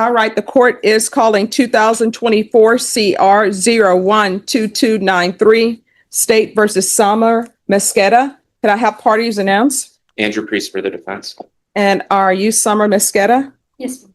All right, the court is calling 2024 CR 012293, State versus Summer Mesquita. Could I have parties announce? Andrew Priest for the defense. And are you Summer Mesquita? Yes.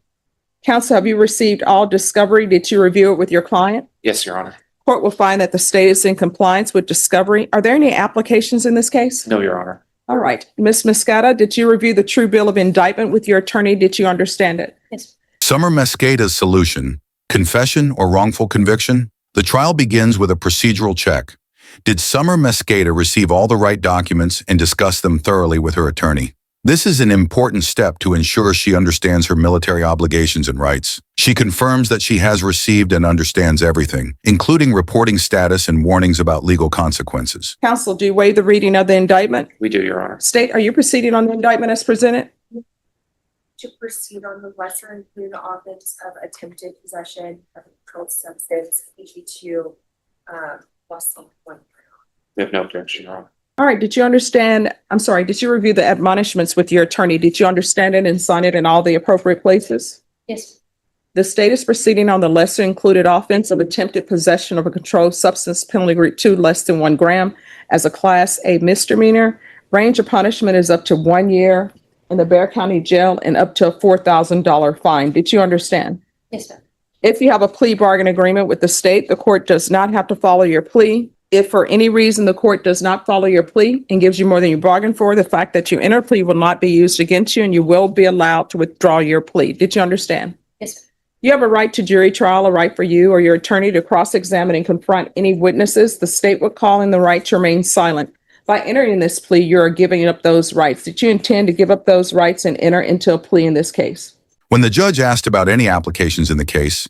Counsel, have you received all discovery? Did you review it with your client? Yes, Your Honor. Court will find that the state is in compliance with discovery. Are there any applications in this case? No, Your Honor. All right. Ms. Mesquita, did you review the true bill of indictment with your attorney? Did you understand it? Yes. Summer Mesquita's solution, confession or wrongful conviction? The trial begins with a procedural check. Did Summer Mesquita receive all the right documents and discuss them thoroughly with her attorney? This is an important step to ensure she understands her military obligations and rights. She confirms that she has received and understands everything, including reporting status and warnings about legal consequences. Counsel, do you waive the reading of the indictment? We do, Your Honor. State, are you proceeding on the indictment as presented? To proceed on the lesser included offense of attempted possession of a controlled substance, HB2, less than 1. We have no objection, Your Honor. All right. Did you understand? I'm sorry. Did you review the admonishments with your attorney? Did you understand it and sign it in all the appropriate places? Yes. The state is proceeding on the lesser included offense of attempted possession of a controlled substance, penalty group 2, less than 1 gram, as a Class A misdemeanor. Range of punishment is up to 1 year in the Bexar County Jail and up to a $4,000 fine. Did you understand? Yes, ma'am. If you have a plea bargain agreement with the state, the court does not have to follow your plea. If for any reason the court does not follow your plea and gives you more than you bargained for, the fact that you enter a plea will not be used against you and you will be allowed to withdraw your plea. Did you understand? Yes, ma'am. You have a right to jury trial, a right for you or your attorney to cross-examine and confront any witnesses. The state would call in the right to remain silent. By entering this plea, you are giving up those rights. Did you intend to give up those rights and enter into a plea in this case? When the judge asked about any applications in the case,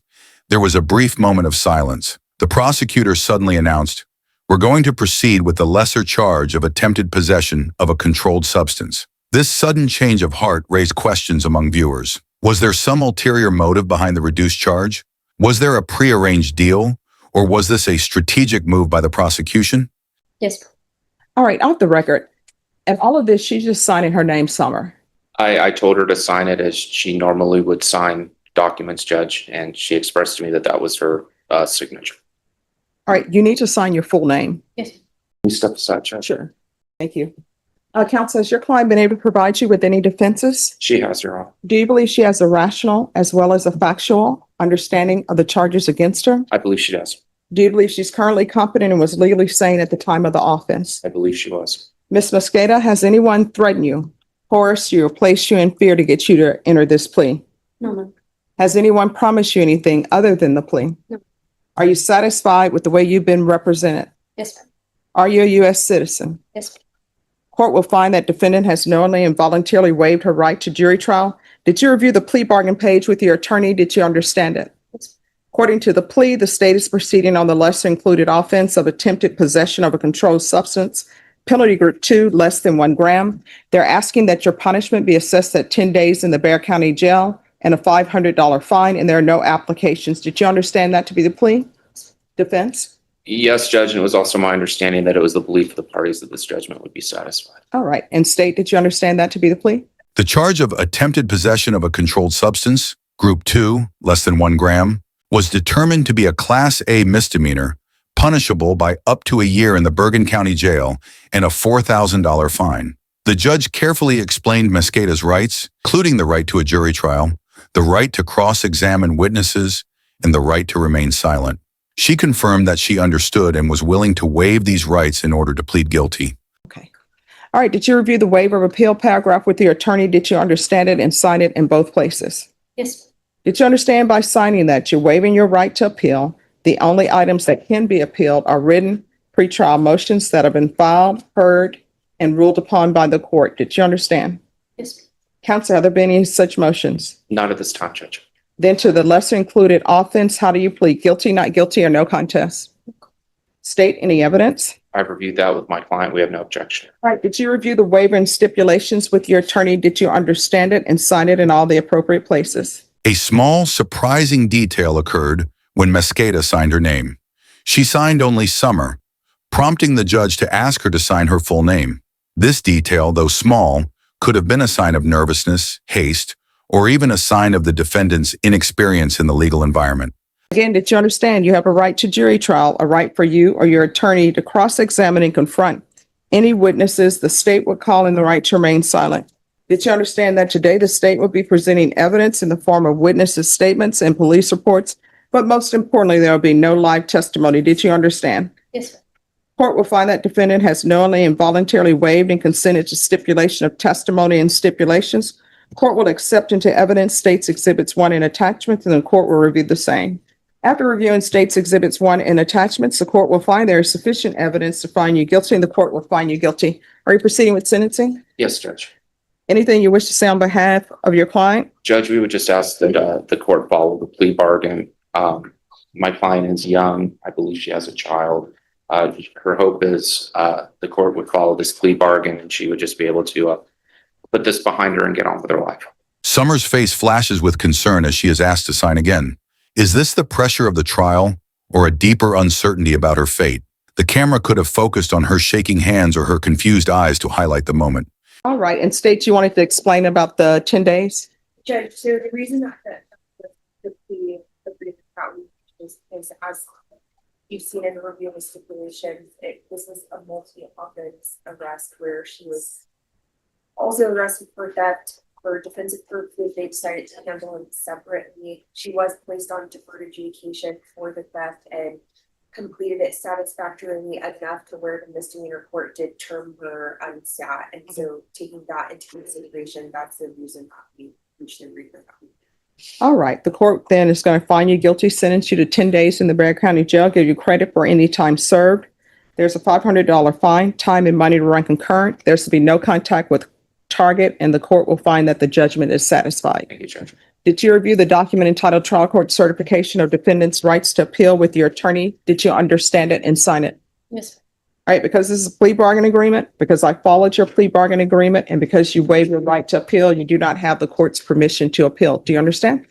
there was a brief moment of silence. The prosecutor suddenly announced, "We're going to proceed with the lesser charge of attempted possession of a controlled substance." This sudden change of heart raised questions among viewers. Was there some ulterior motive behind the reduced charge? Was there a prearranged deal? Or was this a strategic move by the prosecution? Yes, ma'am. All right, off the record. And all of this, she's just signing her name, Summer. I told her to sign it as she normally would sign documents, Judge, and she expressed to me that that was her signature. All right, you need to sign your full name. Yes, ma'am. Can you step aside, Judge? Sure. Thank you. Counsel, has your client been able to provide you with any defenses? She has, Your Honor. Do you believe she has a rational as well as a factual understanding of the charges against her? I believe she does. Do you believe she's currently competent and was legally sane at the time of the offense? I believe she was. Ms. Mesquita, has anyone threatened you, coerced you, or placed you in fear to get you to enter this plea? No, ma'am. Has anyone promised you anything other than the plea? No. Are you satisfied with the way you've been represented? Yes, ma'am. Are you a U.S. citizen? Yes, ma'am. Court will find that defendant has knowingly and voluntarily waived her right to jury trial. Did you review the plea bargain page with your attorney? Did you understand it? Yes. According to the plea, the state is proceeding on the lesser included offense of attempted possession of a controlled substance, penalty group 2, less than 1 gram. They're asking that your punishment be assessed at 10 days in the Bexar County Jail and a $500 fine, and there are no applications. Did you understand that to be the plea? Defense? Yes, Judge, and it was also my understanding that it was the belief of the parties that this judgment would be satisfied. All right. And state, did you understand that to be the plea? The charge of attempted possession of a controlled substance, group 2, less than 1 gram, was determined to be a Class A misdemeanor, punishable by up to a year in the Bergen County Jail and a $4,000 fine. The judge carefully explained Mesquita's rights, including the right to a jury trial, the right to cross-examine witnesses, and the right to remain silent. She confirmed that she understood and was willing to waive these rights in order to plead guilty. Okay. All right. Did you review the waiver of appeal paragraph with your attorney? Did you understand it and sign it in both places? Yes, Did you understand by signing that you're waiving your right to appeal? The only items that can be appealed are written pretrial motions that have been filed, heard, and ruled upon by the court. Did you understand? yes, Counsel, have there been any such motions? Not at this time, Judge. Then to the lesser included offense, how do you plead? Guilty, not guilty, or no contest? State any evidence? I've reviewed that with my client. We have no objection. All right. Did you review the waiver and stipulations with your attorney? Did you understand it and sign it in all the appropriate places? A small, surprising detail occurred when Mesquita signed her name. She signed only Summer, prompting the judge to ask her to sign her full name. This detail, though small, could have been a sign of nervousness, haste, or even a sign of the defendant's inexperience in the legal environment. Again, did you understand you have a right to jury trial, a right for you or your attorney to cross-examine and confront any witnesses the state would call, and the right to remain silent? Did you understand that today the state will be presenting evidence in the form of witnesses' statements and police reports, but most importantly, there will be no live testimony? Did you understand? Yes, sir. Court will find that defendant has knowingly and voluntarily waived and consented to stipulation of testimony and stipulations. Court will accept into evidence State's Exhibits 1 and attachments, and the court will review the same. After reviewing State's Exhibits 1 and attachments, the court will find there is sufficient evidence to find you guilty, and the court will find you guilty. Are you proceeding with sentencing? Yes, Judge. Anything you wish to say on behalf of your client? Judge, we would just ask that the court follow the plea bargain. My client is young. I believe she has a child. Her hope is the court would follow this plea bargain and she would just be able to put this behind her and get on with her life. Summer's face flashes with concern as she is asked to sign again. Is this the pressure of the trial or a deeper uncertainty about her fate? The camera could have focused on her shaking hands or her confused eyes to highlight the moment. All right, and State, you wanted to explain about the 10 days? Judge, so the reason that the plea agreement is as you've seen in the review of the stipulations, this was a multi-offense arrest where she was also arrested for theft. For defensive purposes, they decided to handle them separately. She was placed on deferred adjudication for the theft and completed it satisfactorily enough to where the misdemeanor court did term her unsat. And so taking that into consideration, that's the reason we reached an agreement. All right, the court then is going to find you guilty, sentence you to 10 days in the Bexar County Jail, give you credit for any time served. There's a $500 fine, time and money to run concurrent. There's to be no contact with target, and the court will find that the judgment is satisfied. Thank you, Judge. Did you review the document entitled Trial Court Certification of Defendant's Rights to Appeal with your attorney? Did you understand it and sign it? Yes, sir. All right, because this is a plea bargain agreement, because I followed your plea bargain agreement, and because you waived your right to appeal, you do not have the court's permission to appeal. Do you understand?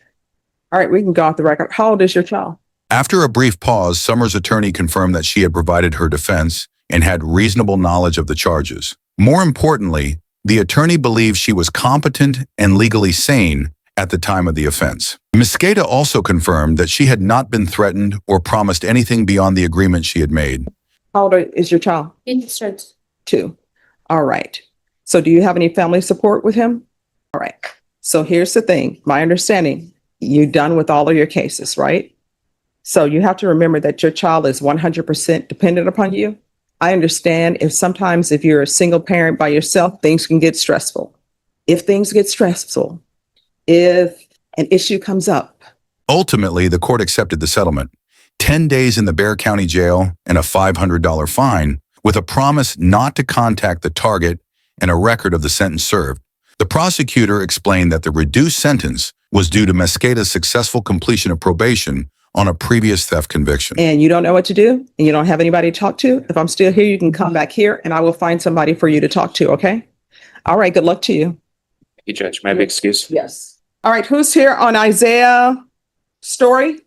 All right, we can go off the record. How old is your child? After a brief pause, Summer's attorney confirmed that she had provided her defense and had reasonable knowledge of the charges. More importantly, the attorney believed she was competent and legally sane at the time of the offense. Mosqueda also confirmed that she had not been threatened or promised anything beyond the agreement she had made. How old is your child? Yes, Judge. 2. All right. So do you have any family support with him? All right. So here's the thing. My understanding, you're done with all of your cases, right? So you have to remember that your child is 100% dependent upon you. I understand if you're a single parent by yourself, things can get stressful. If things get stressful, if an issue comes up. Ultimately, the court accepted the settlement. 10 days in the Bexar County Jail and a $500 fine with a promise not to contact the target and a record of the sentence served. The prosecutor explained that the reduced sentence was due to Mosqueda's successful completion of probation on a previous theft conviction. And you don't know what to do, and you don't have anybody to talk to. If I'm still here, you can come back here and I will find somebody for you to talk to, okay? All right, good luck to you. Thank you, Judge. May I be excused? Yes. All right, who's here on Isaiah story?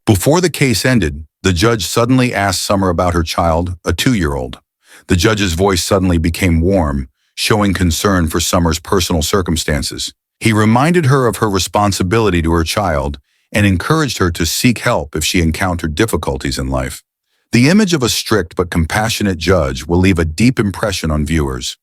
Before the case ended, the judge suddenly asked Summer about her child, a 2-year-old. The judge's voice suddenly became warm, showing concern for Summer's personal circumstances. He reminded her of her responsibility to her child and encouraged her to seek help if she encountered difficulties in life. The image of a strict but compassionate judge will leave a deep impression on viewers.